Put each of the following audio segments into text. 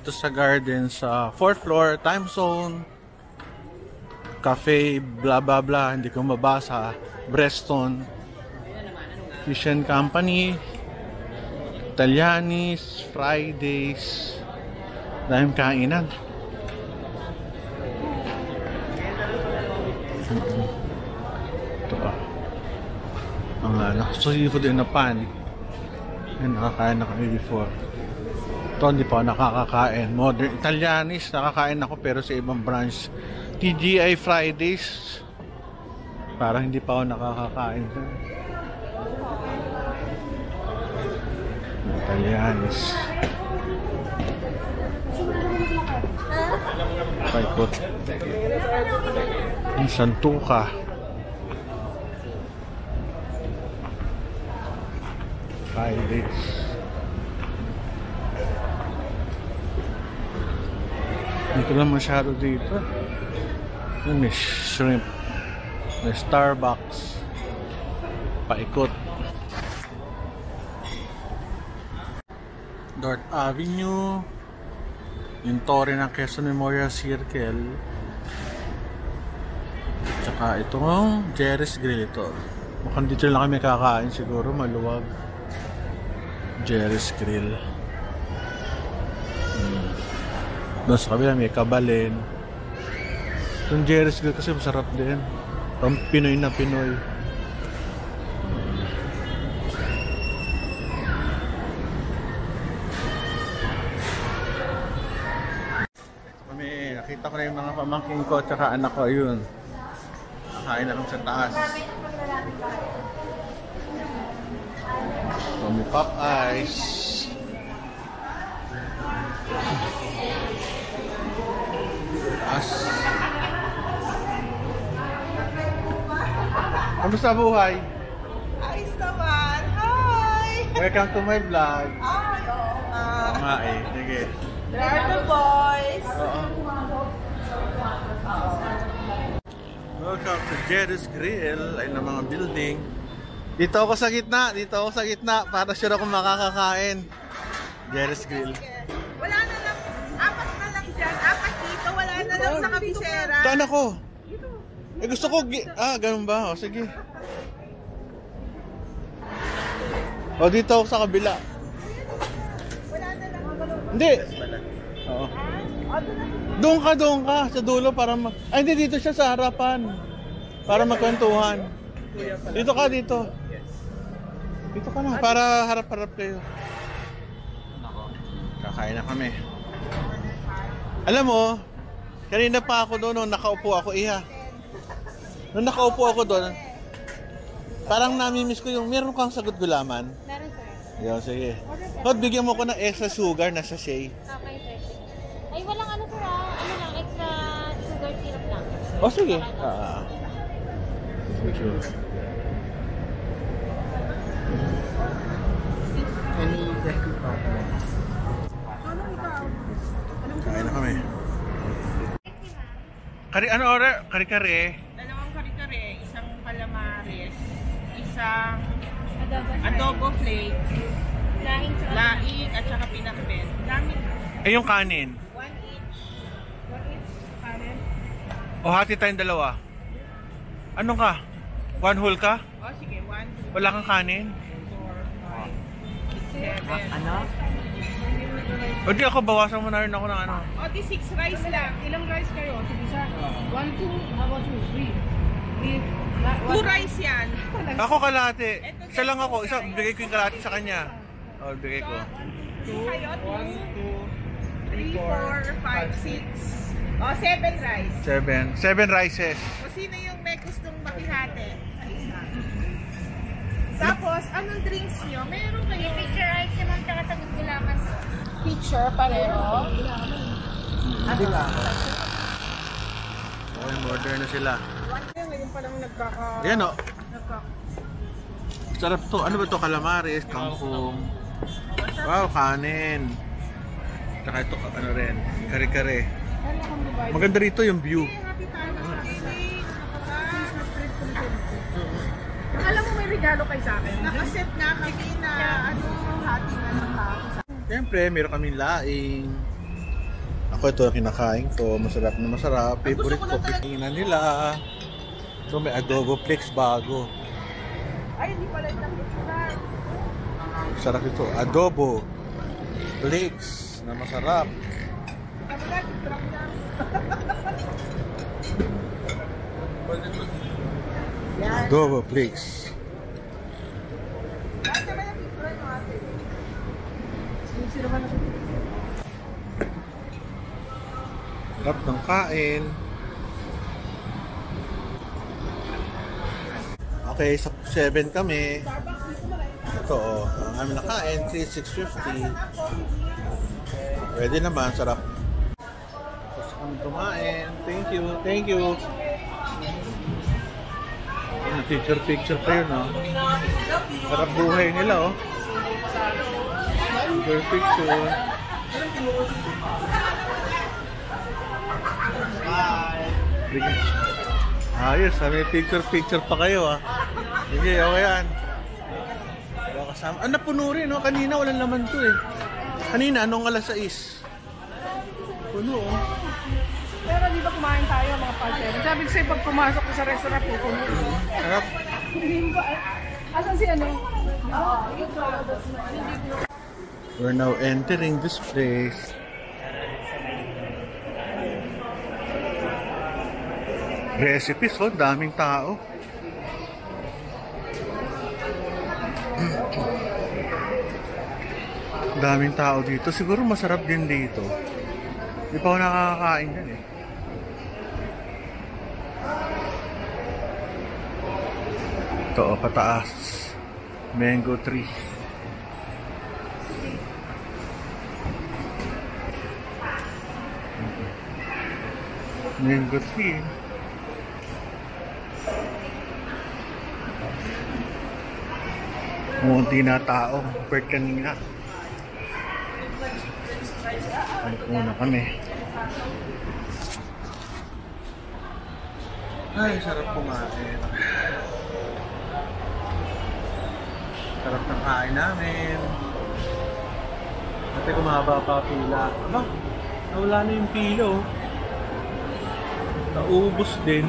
dito sa garden sa 4th floor, time zone, cafe, bla bla bla, hindi ko mabasa, Breston, Fish and Company, Italianis, Fridays, daming kainan. Ito pa. Ang seafood in a pan. Yan, nakakain na kami before. Ito, hindi pa ako nakakakain. Modern Italianis, nakakain ako pero sa ibang branch. TGI Fridays, parang hindi pa ako nakakakain. Italianis. Paikot. Ang santuka. Fridays. Hindi lang masyado dito. May shrimp. May Starbucks. Paikot. North Avenue. Yung Torre ng Quezon Memorial Circle. Tsaka itong Jerry's Grill ito. Mukhang dito lang kami kakain siguro. Maluwag. Jerry's Grill. Doon sa kabila may Kabalin. Itong Jerry's Grill kasi masarap din. Pang Pinoy na Pinoy. Nakita ko na yung mga pamangkin ko at saka anak ko, ayun. Nakain na lang sa taas. So, may pop ice. Taas. Kamusta buhay? Ayos naman. Hi! Welcome to my vlog. Ay, oo nga. Oo nga eh. Sige. There are the boys. Welcome to Jerry's Grill. Ay na mga building. Dito ako sa gitna. Dito ako sa gitna. Para sure ako makakakain. Jerry's Grill. Wala na lang. Apat na lang dyan. Apat dito. Wala na lang sa kabisera. Saan ako? Eh gusto ko. Ganun ba? O sige. O dito ako sa kabila. Wala na lang. Hindi. Oo. Doon ka sa dulo para ay hindi, dito siya sa harapan para magkwentuhan. Dito ka, dito. Dito ka na para harap-harap kayo. Kakain na kami. Alam mo, kanina pa ako doon nung nakaupo ako, nung nakaupo ako doon, parang namimiss ko yung meron kang sagot gulaman. Meron, sir. Yo, sige. Hot, bigyan mo ko ng extra sugar na sachet. Okay, sir. Ay, walang ano, sir, ano lang, extra sugar syrup lang. Oh, sige. Kain na kami. Ano order? Kare-kare. Dalawang kare-kare. Isang calamares. Isang adobo flakes. Laing at saka pinakbet. Dami. Eh, yung kanin. 1 each. 1 each kanin. O, hati tayong dalawa. Anong ka? 1 whole ka? O, sige. 1, 2, Wala kang kanin? 4, 5, 6, 7. Ano? O di ako, bawasan mo na rin ako ng ano. O, di 6 rice lang. Ilang rice kayo? Sige, isa. 1, 2, how about 2, 3? 2 rice yan. Ako kalate. Isa lang ako. Isa, bigay ko yung kalate sa kanya. O, bigay ko. 2 kayo? 2, 3, 4, 5, 6. O, 7 rice. 7 rices. O, sino yung may gustong makihate? Sa isa. Tapos, anong drinks nyo? Meron kayo? Picture ice naman, tsaka sa gulaman. Picture, pareho. Ano ba? Okay, order na sila. Ngayon pa lang Yan o. Sarap to. Ano ba to? Calamares, kangkong. Wow, kanin. Tsaka ito, ano rin, kare-kare. Maganda rito yung view. Alam mo may regalo kay sa akin. Nakaset na kami na hati na ng tao. Siyempre, meron kaming laing. Ako ito kinakain ko. Masarap na masarap. Favorite ko. Pikinan nila. Ito may adobo flakes bago. Ay, hindi pala yung picture. Sarap ito. Adobo flakes na masarap. Adobo flakes. Sarap ng kain. Okay, sa 7 kami. Ito, ang aming nakain, 3,650. Pwede naman, sarap. Gusto kami kumain. Thank you, thank you. Picture pa yun, oh. Sarap buhay nila, oh. Picture. Ayos, may picture pa kayo, ah. Sige, okay yan. Ah, napuno rin, no? Kanina walang laman to, eh. Kanina, anong alas 6? Puno, oh. Pero di ba kumain tayo mga partner? Sabi ko sa'yo, pag pumasok ko sa restaurant, pupuno. Sarap. Hindi ba? Asan si ano? We're now entering this place. Recipes, oh, daming tao. Daming tao dito. Siguro masarap din dito. Hindi pa ako nakakakain yan, eh. Ito, oh, pataas. Mango tree. Mango tree. Munti na tao. Per kanina. Balik muna kami. Ay, sarap kumain. Sarap ng kain namin. Dati kumahaba pa pila. Aba, nawala na yung pila, oh. Naubos din.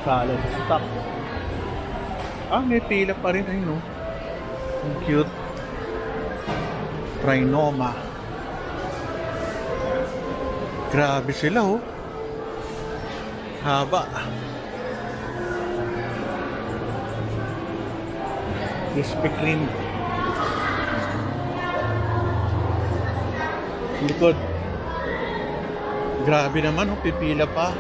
Salad stock. Ah, may pila pa rin. Ayun, oh. Ang cute. Trinoma. Grabe sila, oh. Haba. Krispy Kreme. Likod. Grabe naman, oh. Pipila pa.